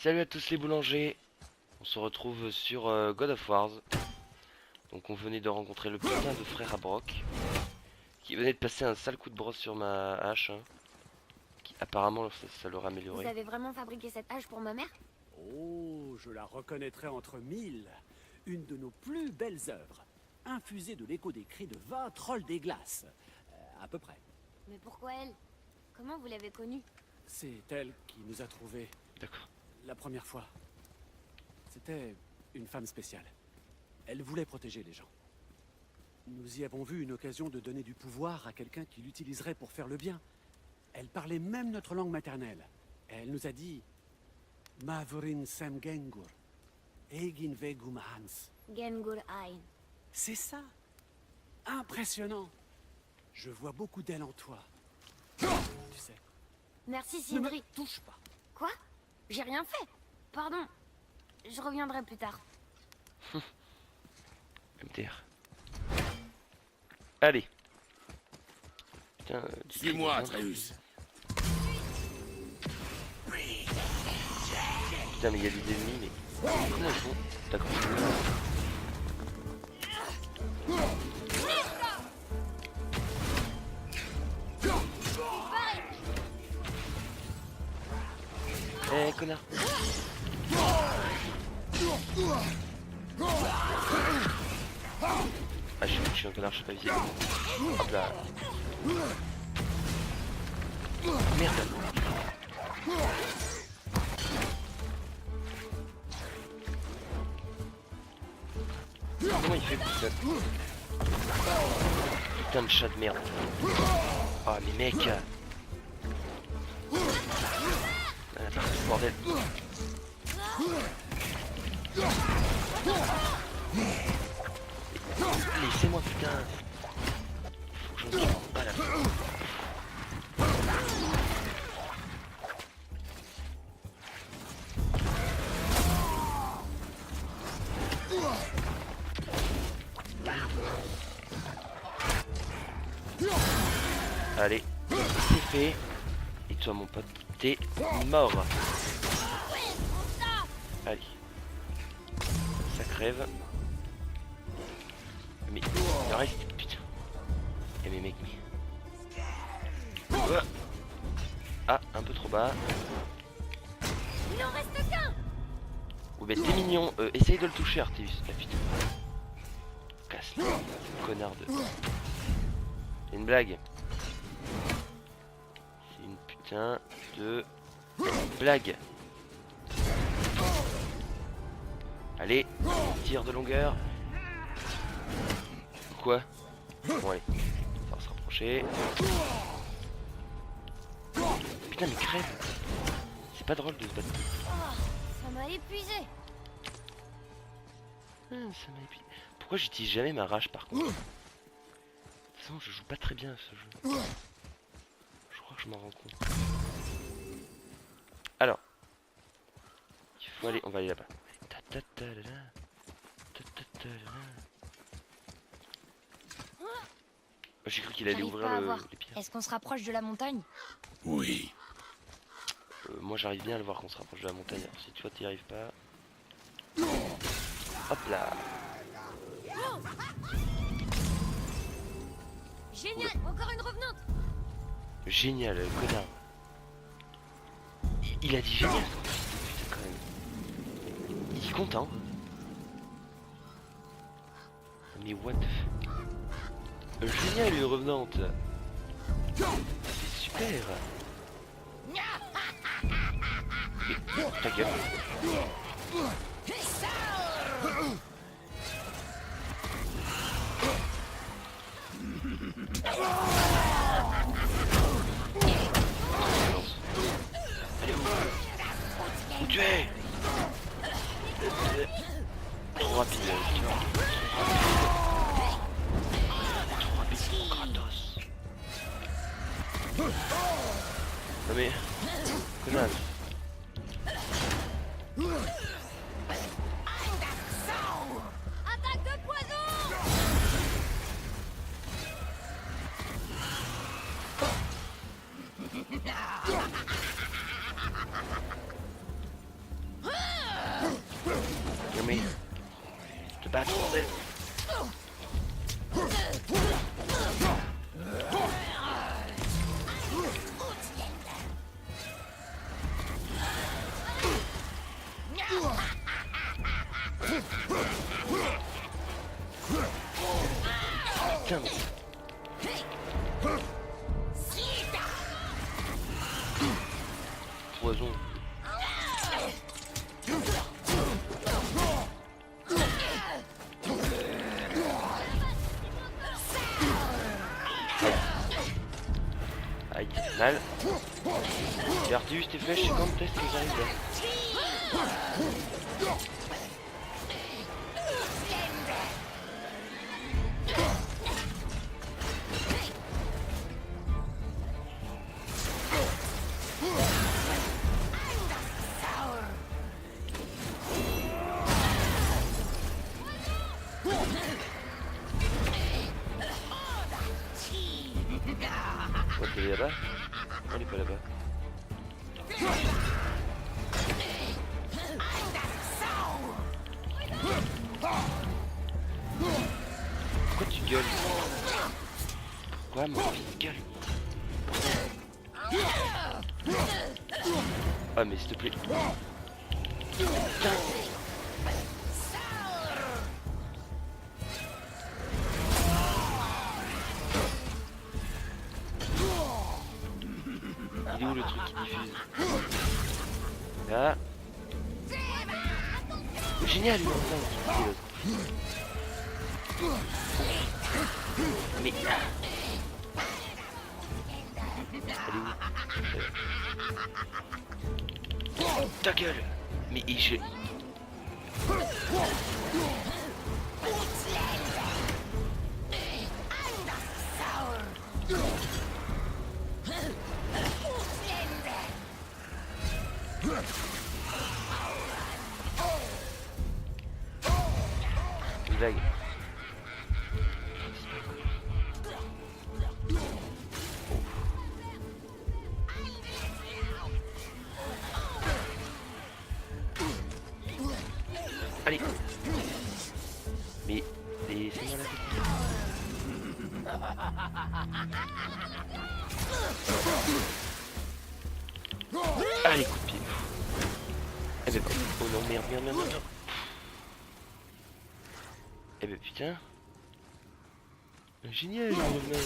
Salut à tous les boulangers. On se retrouve sur God of Wars. Donc on venait de rencontrer le putain de frère à Brock qui venait de passer un sale coup de brosse sur ma hache, hein, qui apparemment ça l'aurait Vous amélioré. avez vraiment fabriqué cette hache pour ma mère? Oh, je la reconnaîtrais entre mille. Une de nos plus belles œuvres. Infusée de l'écho des cris de 20 trolls des glaces. À peu près. Mais pourquoi elle? Comment vous l'avez connue? C'est elle qui nous a trouvés D'accord. la première fois. C'était une femme spéciale. Elle voulait protéger les gens. Nous y avons vu une occasion de donner du pouvoir à quelqu'un qui l'utiliserait pour faire le bien. Elle parlait même notre langue maternelle. Elle nous a dit Mavurin sem gengur, egin vegum hans. Gengur Ein. C'est ça. Impressionnant. Je vois beaucoup d'elle en toi. Tu sais. Merci Ne me Sindri. touche pas. Quoi? J'ai rien fait. Pardon. Je reviendrai plus tard. MTR. Allez. Putain, Suis-moi, Atreus. Putain mais il y a des ennemis mais... Comment ils font? D'accord. Eh connard. Ah je suis un connard, je suis pas visible. Hop là. Merde. Comment il fait putain? Putain de chat de merde. Oh mais mec. Attends, bordel. Laissez-moi putain. Faut que je me trompe pas là. Allez, c'est fait. Et toi mon pote, t'es mort. Allez. Ça crève. Mais il reste... Putain. Et mes mecs, mais... Ah, un peu trop bas. Il en reste qu'un. Oh bah t'es mignon. Essaye de le toucher Arteus. Ah putain. Casse là. Connard de... C'est une blague. C'est une putain de... blague. Allez, tir de longueur. Quoi? Bon allez, ça va se rapprocher. Putain mais crève. C'est pas drôle de se battre. Oh, ça m'a épuisé. Ça m'a épuisé. Pourquoi j'utilise jamais ma rage par contre? De toute façon je joue pas très bien à ce jeu. Je crois que je m'en rends compte. Alors. Il faut aller, on va aller là-bas. J'ai cru qu'il allait J'arrive ouvrir pas à voir. les pierres. Est-ce qu'on se rapproche de la montagne? Oui. Moi j'arrive bien à le voir qu'on se rapproche de la montagne. Alors si toi t'y arrives pas. Hop là. Génial. Encore une revenante. Génial, connard. Il a dit génial. Putain quand même. Il est content. Mais what the f... Génial une revenante. C'est super. Mais ta gueule. Où tu es? Trop rapide, tu vois. Trop rapide, Kratos. Non mais... Connard. Attaque de poison. mais... Te battre, bordel. Putain. Poison. Aïe, mal. Et Arteus, tes flèches, c'est quand peut-être que j'arrive là. Quoi, t'es là-bas? Elle est pas là-bas. Pourquoi tu gueules? Pourquoi mon fils gueule? Ah mais s'il te plaît. Putain. Il est où le truc qui diffuse? Là. Génial, il est enfin mais... Elle est où? Oh, ta gueule! Mais je... Une vague. Allez. Mais c'est moi la allez, coup de pied. Eh ben, oh non, merde. Eh ben putain. Génial, le mec.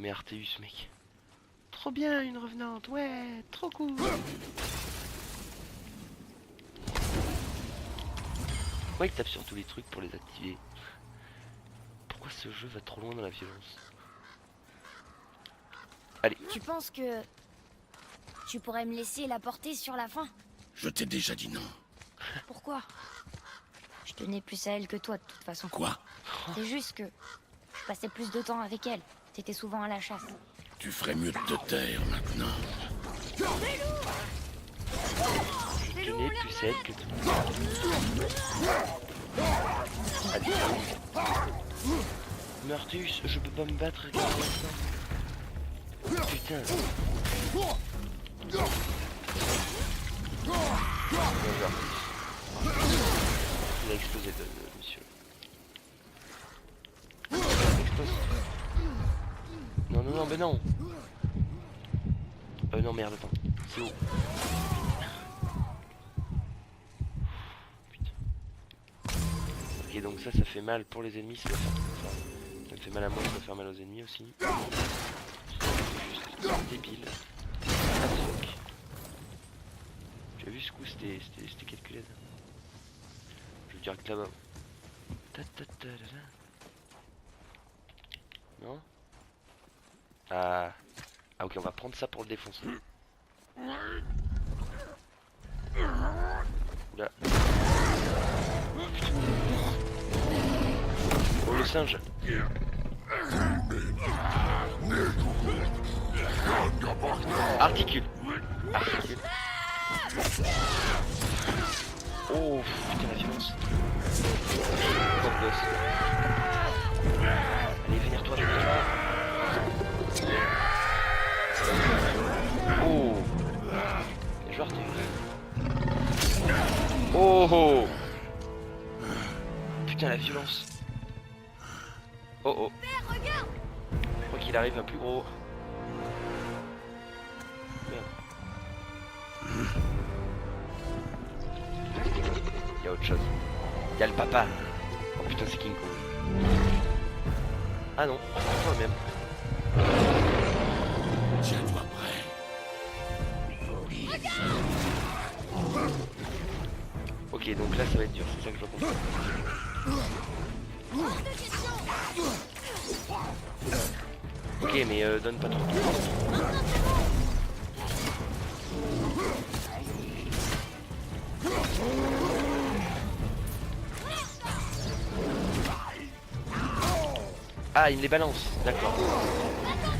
Mais Arteus, mec. Trop bien, une revenante, ouais, trop cool. Pourquoi il tape sur tous les trucs pour les activer? Pourquoi ce jeu va trop loin dans la violence? Allez. Tu penses que tu pourrais me laisser la porter sur la fin? Je t'ai déjà dit non. Pourquoi? Je tenais plus à elle que toi de toute façon. Quoi? C'est juste que je passais plus de temps avec elle. T'étais souvent à la chasse. Tu ferais mieux de te taire maintenant. Je tenais plus celle que toi. Allez. Mais Arteus, je peux pas me battre avec ça. Putain. Il a explosé le monsieur. Explose. Non, mais non. Non, merde, attends. C'est où? Putain. Ok, donc ça fait mal pour les ennemis. Ça me fait mal à moi, ça va faire mal aux ennemis aussi. Juste débile. Ah, fuck. Tu as vu ce coup, c'était calculé. Je veux dire que là-bas. Non? Ah, ok, on va prendre ça pour le défoncer. Oula. Oh le singe. Articule. Oh putain la violence. Top boss. Allez vénère-toi. Oh. Bien joué Arthur. Oh oh. Putain la violence. Oh oh. Je crois qu'il arrive un plus gros. Merde. Il y a autre chose. Il y a le papa. Oh putain c'est King Kong. Ah non, c'est pas le même. Tiens-toi prêt. Ok donc là ça va être dur, c'est ça que je dois comprendre. Ok mais donne pas trop. Ah il me les balance, d'accord.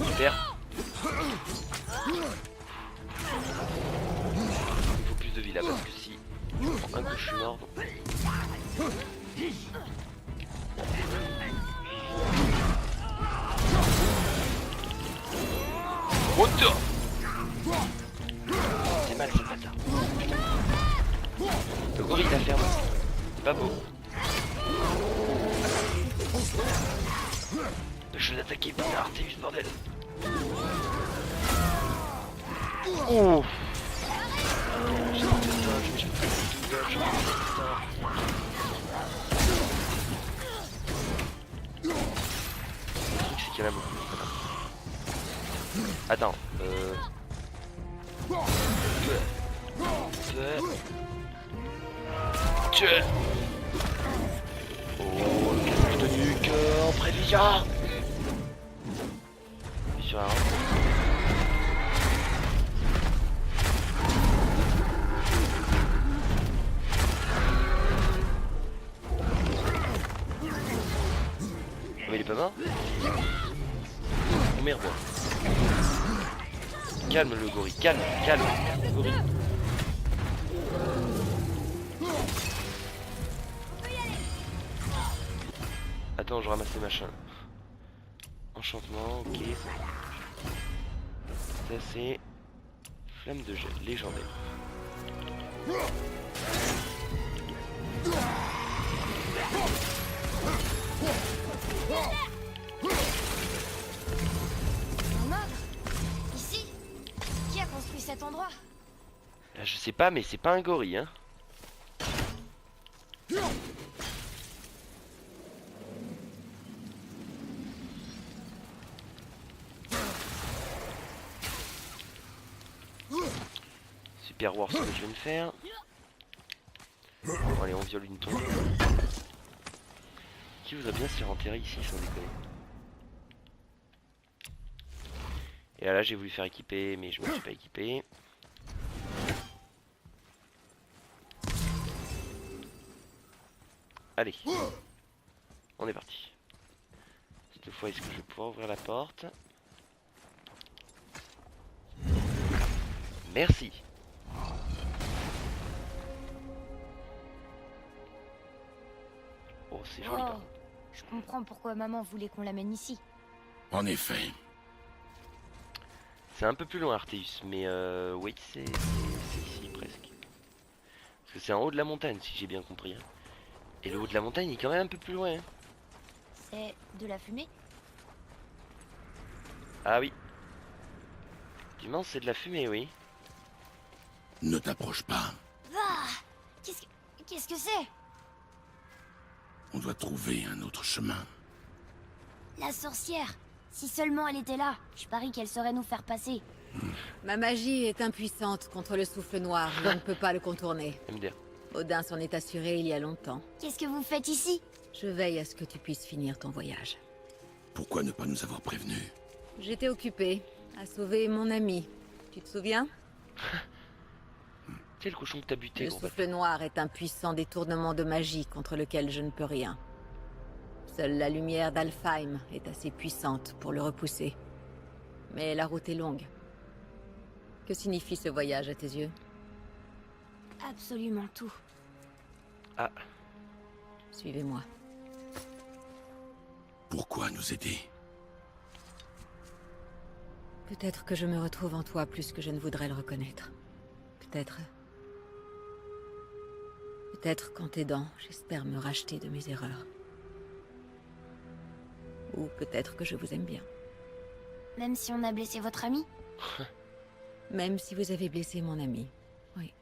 Super. Il faut plus de vie là parce que si je prends un coup je suis mort. Oh putain. C'est mal ce bâtard. Le gorille la ferme. C'est pas beau. Le jeu d'attaquer bizarre, c'est juste bordel. Oh. C'est qu'il y en a beaucoup. Attends, Tuer. Oh, le cassage de nuque en prévision. Sur un. Mais il est pas mort. Oh merde. Calme le gorille, calme, gorille. Attends, je ramasse les machins. Enchantement, ok. Ça c'est flamme de gel légendaire. Un ogre? Ici? Qui a construit cet endroit? Là, je sais pas, mais c'est pas un gorille, hein. Super War, ce que je viens de faire. Bon, allez, on viole une tombe. Qui voudrait bien se faire enterrer ici sans déconner? Et là, j'ai voulu faire équiper, mais je me suis pas équipé. Allez, on est parti. Cette fois, est-ce que je vais pouvoir ouvrir la porte? Merci. Oh, c'est joli. Oh, je comprends pourquoi maman voulait qu'on l'amène ici. En effet. C'est un peu plus loin, Arteus, mais oui, c'est ici presque. Parce que c'est en haut de la montagne, si j'ai bien compris. Hein. Et le haut de la montagne est quand même un peu plus loin. Hein. C'est de la fumée? Ah oui. Effectivement, c'est de la fumée, oui. Ne t'approche pas. Ah, qu'est-ce que c'est? On doit trouver un autre chemin. La sorcière. Si seulement elle était là, je parie qu'elle saurait nous faire passer. Ma magie est impuissante contre le souffle noir, je ne peux pas le contourner. MDR. Odin s'en est assuré il y a longtemps. Qu'est-ce que vous faites ici? Je veille à ce que tu puisses finir ton voyage. Pourquoi ne pas nous avoir prévenus? J'étais occupée à sauver mon ami. Tu te souviens? C'est le cochon que t'as buté, Le gros. souffle noir est un puissant détournement de magie contre lequel je ne peux rien. Seule la lumière d'Alfheim est assez puissante pour le repousser. Mais la route est longue. Que signifie ce voyage à tes yeux? Absolument tout. Ah, Suivez-moi. Pourquoi nous aider? Peut-être que je me retrouve en toi plus que je ne voudrais le reconnaître. Peut-être Peut-être qu'en t'aidant, j'espère me racheter de mes erreurs. Ou peut-être que je vous aime bien. Même si on a blessé votre ami? Même si vous avez blessé mon ami. Oui.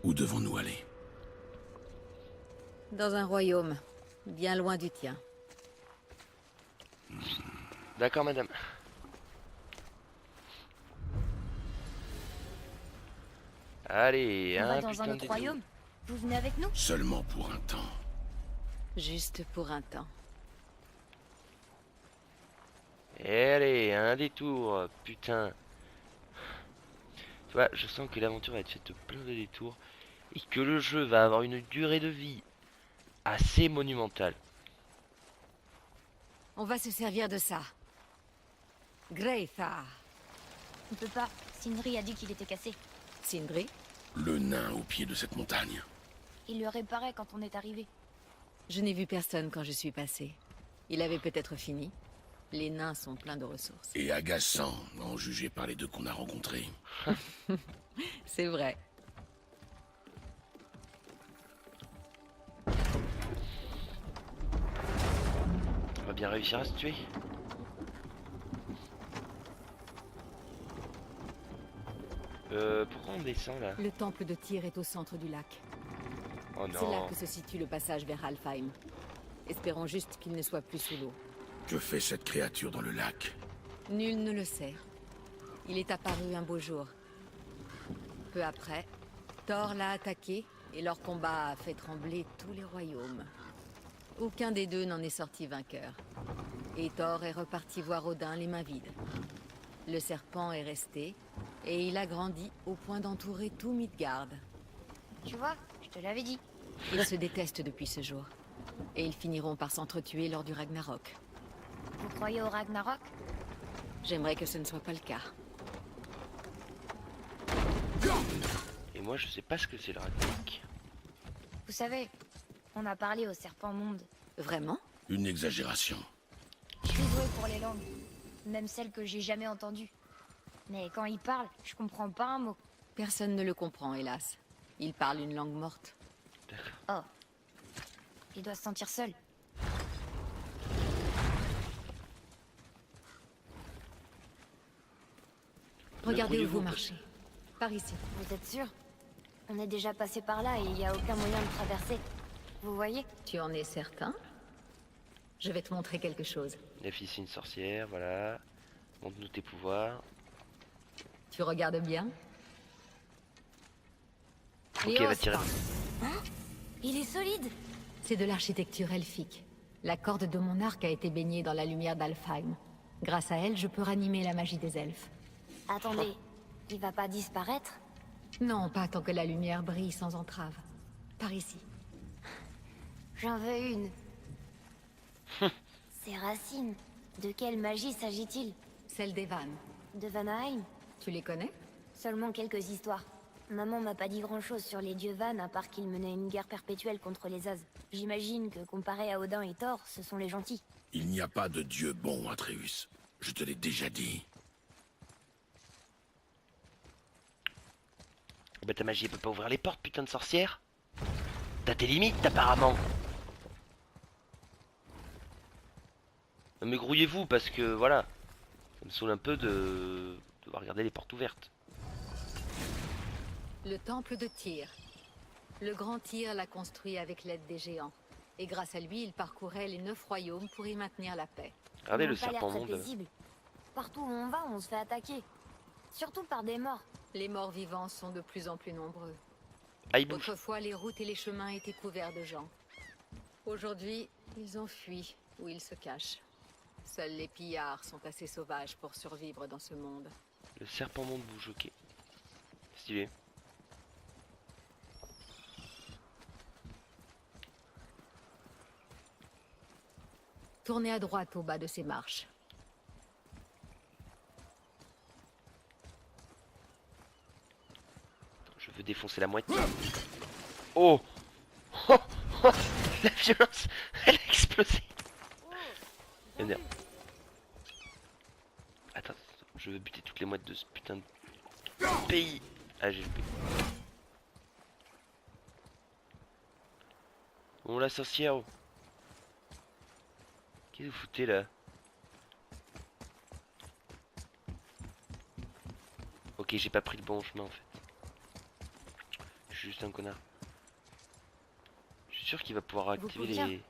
Où devons-nous aller? Dans un royaume, bien loin du tien. D'accord, madame. Allez, On va un dans putain un de autre détour. royaume? Vous venez avec nous? Seulement pour un temps. Juste pour un temps. Et allez, un détour, putain. Tu vois, je sens que l'aventure va être faite de plein de détours et que le jeu va avoir une durée de vie assez monumentale. On va se servir de ça. Greythar. On peut pas. Sindri a dit qu'il était cassé. Sindri? Le nain au pied de cette montagne. Il le réparait quand on est arrivé. Je n'ai vu personne quand je suis passé. Il avait peut-être fini. Les nains sont pleins de ressources. Et agaçant, en juger par les deux qu'on a rencontrés. C'est vrai. On va bien réussir à se tuer. Pourquoi on descend là? Le temple de Tyr est au centre du lac. Oh C'est là non. que se situe le passage vers Alfheim. Espérons juste qu'il ne soit plus sous l'eau. Que fait cette créature dans le lac? Nul ne le sait. Il est apparu un beau jour. Peu après, Thor l'a attaqué et leur combat a fait trembler tous les royaumes. Aucun des deux n'en est sorti vainqueur. Et Thor est reparti voir Odin les mains vides. Le serpent est resté, et il a grandi au point d'entourer tout Midgard. Tu vois, je te l'avais dit. Ils se détestent depuis ce jour. Et ils finiront par s'entretuer lors du Ragnarok. Vous croyez au Ragnarok? J'aimerais que ce ne soit pas le cas. Et moi je sais pas ce que c'est le Ragnarok. Vous savez, on a parlé au serpent monde. Vraiment? Une exagération. Je suis douée pour les langues. Même celles que j'ai jamais entendues. Mais quand il parle, je comprends pas un mot. Personne ne le comprend, hélas. Il parle une langue morte. Oh. Il doit se sentir seul. Regardez où Débrouillez-vous, vous marchez. Par ici. Vous êtes sûr? On est déjà passé par là et il n'y a aucun moyen de traverser. Vous voyez? Tu en es certain? Je vais te montrer quelque chose. La fille c'est une sorcière, voilà. Montre-nous tes pouvoirs. Tu regardes bien? Ok, va tirer. Il est solide! C'est de l'architecture elfique. La corde de mon arc a été baignée dans la lumière d'Alfheim. Grâce à elle, je peux ranimer la magie des elfes. Attendez, il va pas disparaître? Non, pas tant que la lumière brille sans entrave. Par ici. J'en veux une. Ces racines, de quelle magie s'agit-il? Celle d'Evan. De Vanaheim? Tu les connais? Seulement quelques histoires. Maman m'a pas dit grand-chose sur les dieux Van à part qu'ils menaient une guerre perpétuelle contre les As. J'imagine que comparé à Odin et Thor, ce sont les gentils. Il n'y a pas de dieu bon, Atreus. Je te l'ai déjà dit. Bah ta magie elle peut pas ouvrir les portes, putain de sorcière. T'as tes limites apparemment. Mais grouillez-vous parce que voilà. Ça me saoule un peu de devoir regarder les portes ouvertes. Le temple de Tyr. Le grand Tyr l'a construit avec l'aide des géants. Et grâce à lui, il parcourait les 9 royaumes pour y maintenir la paix. Regardez Ils le ont pas l'air serpent très monde. paisibles. Partout où on va, on se fait attaquer. Surtout par des morts. Les morts vivants sont de plus en plus nombreux. Ah il bouge. Autrefois, les routes et les chemins étaient couverts de gens. Aujourd'hui, ils ont fui, ou ils se cachent. Seuls les pillards sont assez sauvages pour survivre dans ce monde. Le serpent monde bouge, ok. Stylé. Tournez à droite au bas de ces marches. Je veux défoncer la moitié. Oh, oh, oh, la violence, elle a explosé. Merde. Attends, je veux buter toutes les moites de ce putain de pays. Ah j'ai loupé. Bon, la sorcière. Qu'est-ce que vous foutez là? Ok, j'ai pas pris le bon chemin en fait. Je suis juste un connard. Je suis sûr qu'il va pouvoir activer convient. les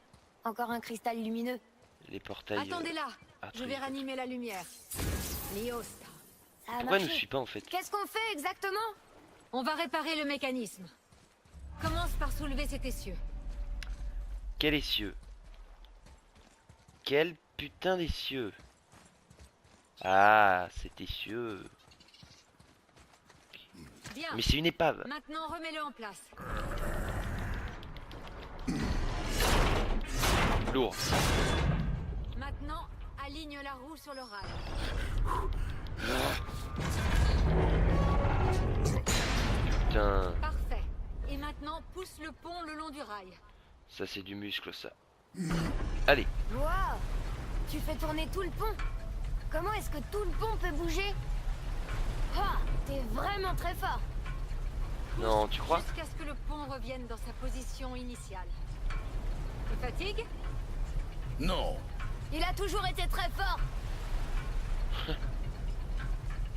Encore un cristal lumineux. portails. Attendez là, ah, je très vais vite. ranimer la lumière. Liosta, Ça a Pourquoi elle nous marché. suit pas en fait? Qu'est-ce qu'on fait exactement? on va réparer le mécanisme. Commence par soulever cet essieu. Quel essieu? Quel putain d'essieu? Ah, cet essieu. Bien, Mais c'est une épave. maintenant remets-le en place. Lourd. Maintenant, aligne la roue sur le rail. Putain, Parfait. Et maintenant, pousse le pont le long du rail. ça c'est du muscle ça. Allez, Waouh! Tu fais tourner tout le pont. Comment est-ce que tout le pont peut bouger? Ah, t'es vraiment très fort. non, tu crois? Jusqu'à ce que le pont revienne dans sa position initiale. Tu fatigues? Non. Il a toujours été très fort.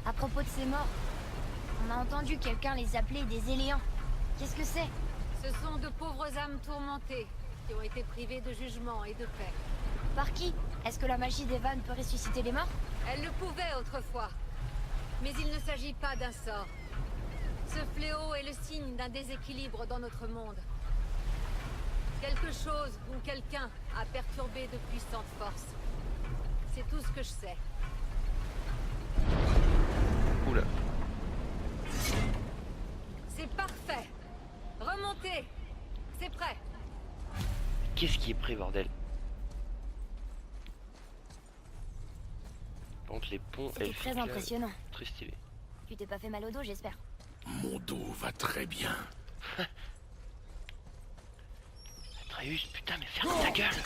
À propos de ces morts, on a entendu quelqu'un les appeler des Éléants. Qu'est-ce que c'est? Ce sont de pauvres âmes tourmentées qui ont été privées de jugement et de paix. Par qui? Est-ce que la magie des vannes peut ressusciter les morts? Elle le pouvait autrefois. Mais il ne s'agit pas d'un sort. Ce fléau est le signe d'un déséquilibre dans notre monde. Quelque chose ou quelqu'un a perturbé de puissantes forces. C'est tout ce que je sais. Oula. C'est parfait. Remontez. C'est prêt. Qu'est-ce qui est prêt, bordel? Par contre, les ponts, C'était elfiques, très là, impressionnant. très stylé. Tu t'es pas fait mal au dos, j'espère. Mon dos va très bien. Atreus, putain, mais ferme ta gueule!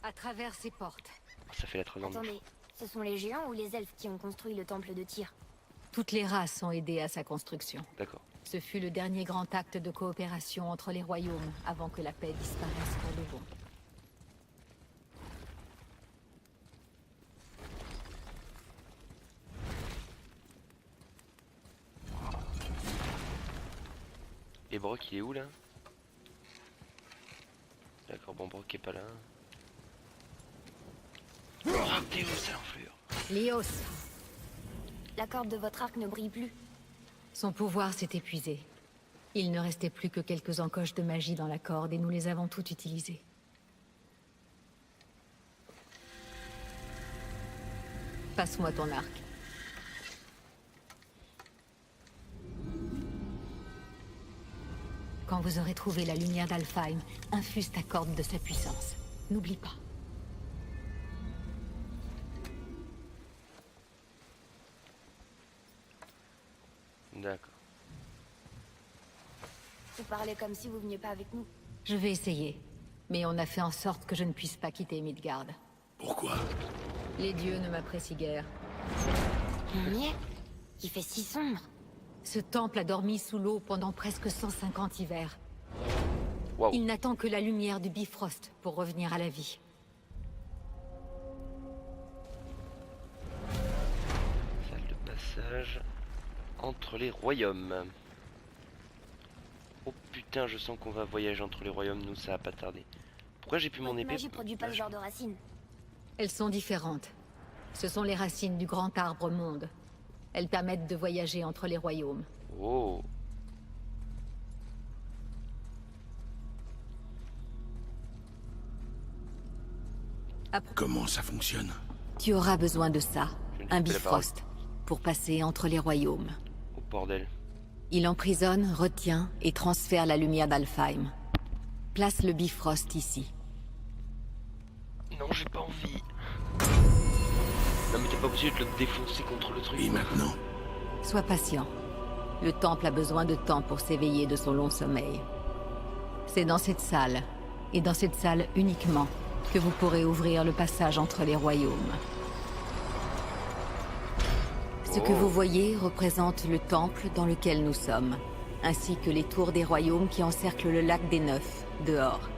À travers ces portes. Ça fait la troisième fois. Attendez, ce sont les géants ou les elfes qui ont construit le temple de Tyr? Toutes les races ont aidé à sa construction. D'accord. Ce fut le dernier grand acte de coopération entre les royaumes avant que la paix disparaisse pour de bon. Et Brock, il est où là? D'accord, bon, Brock est pas là. Brock, t'es où, sale enflure? Lios, La corde de votre arc ne brille plus. son pouvoir s'est épuisé. Il ne restait plus que quelques encoches de magie dans la corde et nous les avons toutes utilisées. Passe-moi ton arc. Quand vous aurez trouvé la lumière d'Alfheim, infuse ta corde de sa puissance. N'oublie pas. D'accord. Vous parlez comme si vous veniez pas avec nous. Je vais essayer. Mais on a fait en sorte que je ne puisse pas quitter Midgard. Pourquoi? Les dieux ne m'apprécient guère. On y est. Il fait si sombre. Ce temple a dormi sous l'eau pendant presque 150 hivers. Waouh. Il n'attend que la lumière du Bifrost pour revenir à la vie. Salle de passage entre les royaumes. Oh putain, je sens qu'on va voyager entre les royaumes, nous ça va pas tarder. Pourquoi j'ai plus mon Votre épée? magie produit pas ce genre de racines. Elles sont différentes. Ce sont les racines du grand arbre monde. Elles permettent de voyager entre les royaumes. Oh. Comment ça fonctionne? Tu auras besoin de ça, Je ne un dis plus la parole. Bifrost, pour passer entre les royaumes. Oh bordel. Il emprisonne, retient et transfère la lumière d'Alfheim. Place le Bifrost ici. Non, j'ai pas envie. Non mais t'es pas obligé de le défoncer contre le truc. Et maintenant? Sois patient. Le temple a besoin de temps pour s'éveiller de son long sommeil. C'est dans cette salle, et dans cette salle uniquement, que vous pourrez ouvrir le passage entre les royaumes. Ce que Oh. vous voyez représente le temple dans lequel nous sommes. ainsi que les tours des royaumes qui encerclent le lac des Neufs, dehors.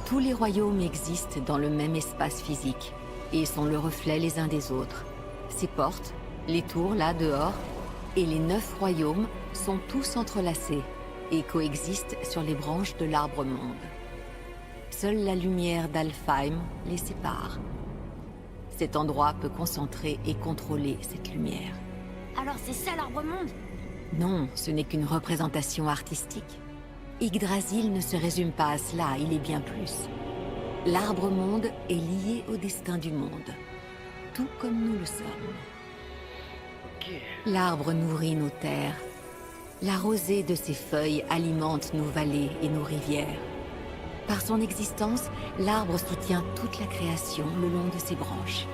Tous les royaumes existent dans le même espace physique, et sont le reflet les uns des autres. Ces portes, les tours là dehors, et les 9 royaumes sont tous entrelacés, et coexistent sur les branches de l'arbre-monde. Seule la lumière d'Alfheim les sépare. Cet endroit peut concentrer et contrôler cette lumière. Alors c'est ça l'arbre-monde? Non, ce n'est qu'une représentation artistique. Yggdrasil ne se résume pas à cela, il est bien plus. L'arbre-monde est lié au destin du monde, tout comme nous le sommes. Ok. L'arbre nourrit nos terres. La rosée de ses feuilles alimente nos vallées et nos rivières. Par son existence, l'arbre soutient toute la création le long de ses branches.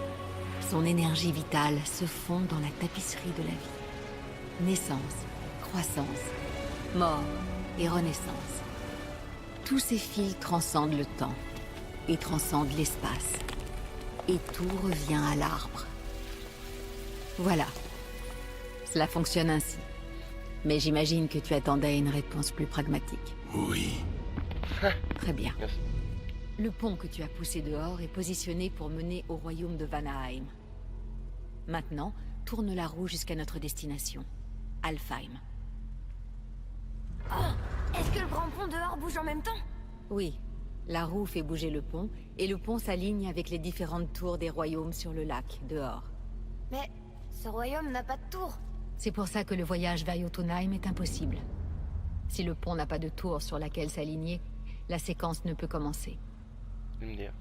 Son énergie vitale se fond dans la tapisserie de la vie. Naissance, croissance, mort et renaissance. Tous ces fils transcendent le temps et transcendent l'espace. Et tout revient à l'arbre. Voilà. Cela fonctionne ainsi. Mais j'imagine que tu attendais une réponse plus pragmatique. Oui. Très bien. Merci. Le pont que tu as poussé dehors est positionné pour mener au royaume de Vanaheim. Maintenant, tourne la roue jusqu'à notre destination, Alfheim. Oh, est-ce que le grand pont dehors bouge en même temps? Oui, la roue fait bouger le pont, et le pont s'aligne avec les différentes tours des royaumes sur le lac, dehors. Mais ce royaume n'a pas de tour. C'est pour ça que le voyage vers Jotunheim est impossible. Si le pont n'a pas de tour sur laquelle s'aligner, la séquence ne peut commencer. Je vais me dire.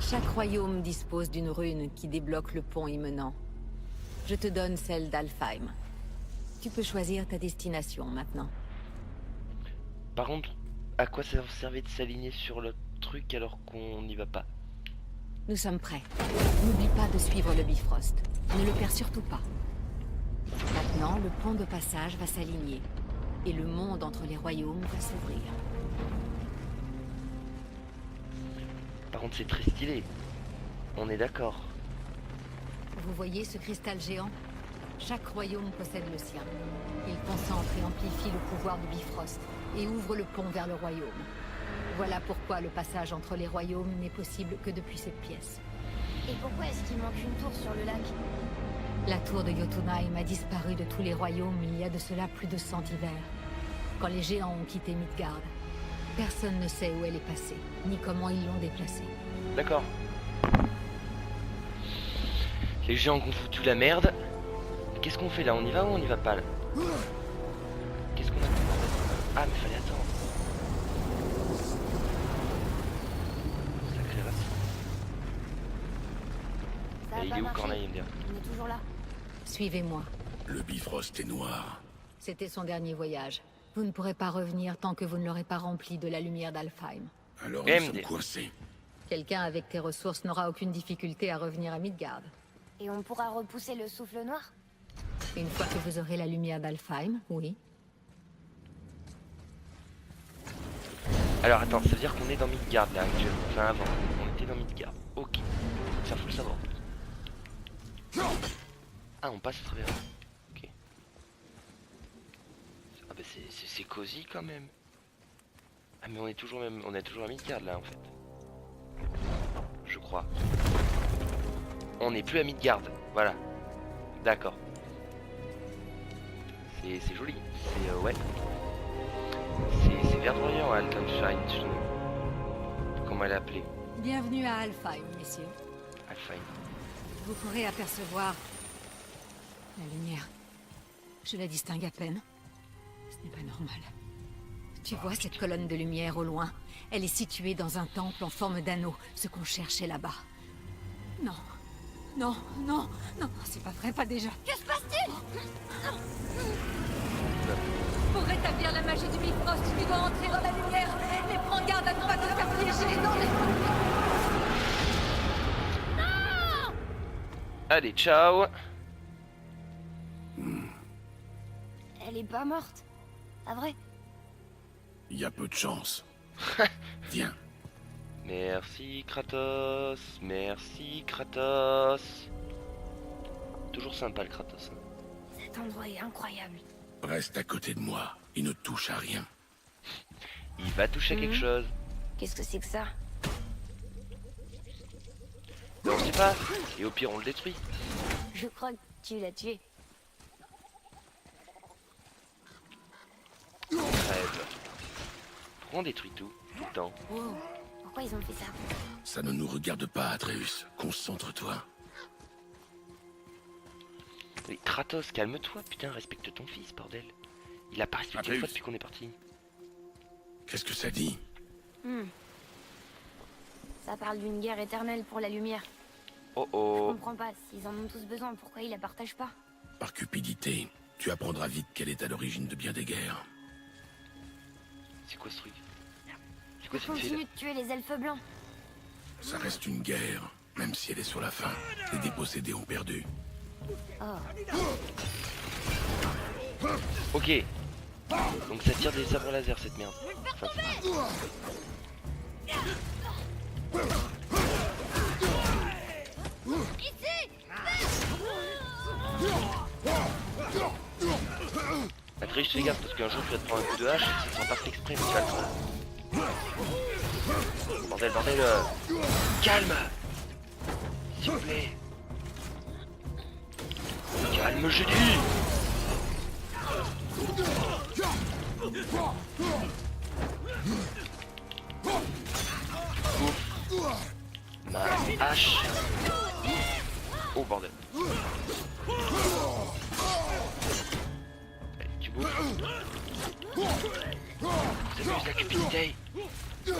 Chaque royaume dispose d'une rune qui débloque le pont y menant. Je te donne celle d'Alfheim. Tu peux choisir ta destination maintenant. Par contre, à quoi ça servait de s'aligner sur le truc alors qu'on n'y va pas? Nous sommes prêts. N'oublie pas de suivre le Bifrost. Ne le perds surtout pas. Maintenant, le pont de passage va s'aligner. Et le monde entre les royaumes va s'ouvrir. Par contre, c'est très stylé. On est d'accord. Vous voyez ce cristal géant? Chaque royaume possède le sien. Il concentre et amplifie le pouvoir du Bifrost et ouvre le pont vers le royaume. Voilà pourquoi le passage entre les royaumes n'est possible que depuis cette pièce. Et pourquoi est-ce qu'il manque une tour sur le lac? La tour de Jotunheim a disparu de tous les royaumes il y a de cela plus de 100 hivers. Quand les géants ont quitté Midgard, personne ne sait où elle est passée, ni comment ils l'ont déplacée. D'accord. Les géants ont foutu la merde. Qu'est-ce qu'on fait là? On y va ou on y va pas là? Qu'est-ce qu'on a commandé? Ah mais fallait attendre. Sacré race. Ça a Et il pas est où marché. Corneille me dire? On est toujours là. Suivez-moi. Le Bifrost est noir. C'était son dernier voyage. Vous ne pourrez pas revenir tant que vous ne l'aurez pas rempli de la lumière d'Alfheim. Alors nous MD. sommes coincés. Quelqu'un avec tes ressources n'aura aucune difficulté à revenir à Midgard. Et on pourra repousser le souffle noir? Une fois que vous aurez la lumière d'Alfheim, oui. Alors attends, ça veut dire qu'on est dans Midgard là actuellement. Enfin avant, on était dans Midgard. Ok. Ça faut le savoir. Ah on passe à travers. Ok. Ah bah c'est cosy quand même. Ah mais on est toujours à Midgard là en fait. Je crois. On n'est plus à Midgard, voilà. D'accord. C'est joli. C'est ouais. C'est verdoyant Altenstein. Comment elle est appelée? Bienvenue à Alfheim, messieurs. Alfheim. Vous pourrez apercevoir la lumière. Je la distingue à peine. Ce n'est pas normal. Tu vois cette colonne de lumière au loin? Elle est située dans un temple en forme d'anneau, ce qu'on cherchait là-bas. Non. Non, non, non, c'est pas vrai, pas déjà. Que se passe-t-il? Pour rétablir la magie du Bifrost, tu dois entrer dans la lumière. Mais prends garde à ne pas te faire piéger dans les... Allez, ciao. Elle est pas morte. Ah vrai? Il y a peu de chance. Viens. Merci Kratos. Merci Kratos. Toujours sympa le Kratos. Hein. Cet endroit est incroyable. Reste à côté de moi. Il ne touche à rien. Il va toucher à quelque Mhm. chose. Qu'est-ce que c'est que ça? Mais on sait pas. Et au pire, on le détruit. Je crois que tu l'as tué. Crève. Pourquoi on détruit tout le temps? Wow. Pourquoi ils ont fait ça? Ça ne nous regarde pas, Atreus. Concentre-toi. Mais Kratos, calme-toi, putain, respecte ton fils, bordel. Il a pas respecté une Atreus. fois depuis qu'on est parti. Qu'est-ce que ça dit? Ça parle d'une guerre éternelle pour la lumière. Oh Je oh. comprends pas. S'ils en ont tous besoin, pourquoi ils la partagent pas? Par cupidité, tu apprendras vite qu'elle est à l'origine de bien des guerres. C'est quoi ce truc? C'est quoi Ils cette fille continuent de tuer les elfes blancs. Ça reste une guerre, même si elle est sur la fin. Les dépossédés ont perdu. Oh. Ok. Donc ça tire des sabres laser cette merde. Enfin, Atreus, fais gaffe parce qu'un jour tu vas te prendre un coup de hache et ça sera pas fait exprès mais tu vas le prendre. Bordel, bordel. Calme. S'il vous plaît. Calme, je dis. Ouf. Ma hache. Oh bordel. Allez, tu bouges. Vous amusez la cupidité. Je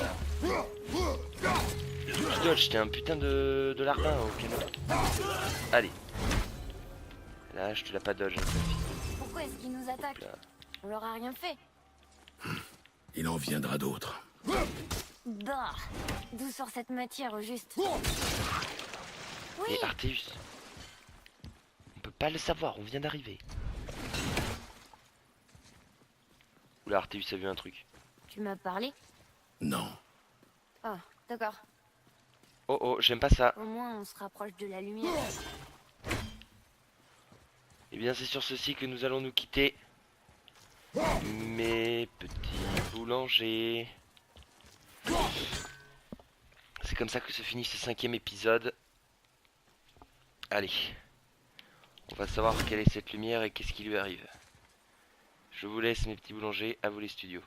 dodge, t'es un putain de larbin, ok. Allez. Là, je te l'ai pas dodge, ta fille. Pourquoi est-ce qu'ils nous attaquent? Là. On leur a rien fait. Il en viendra d'autres. Bah, d'où sort cette matière au juste? Oui, Et Arteus. On peut pas le savoir, on vient d'arriver. Oula, Arteus a vu un truc. tu m'as parlé? Non. Oh, d'accord. Oh oh, j'aime pas ça. Au moins, on se rapproche de la lumière. Eh bien, c'est sur ceci que nous allons nous quitter. Mes petits boulangers. C'est comme ça que se finit ce 5e épisode. Allez. On va savoir quelle est cette lumière et qu'est-ce qui lui arrive. Je vous laisse mes petits boulangers, à vous les studios.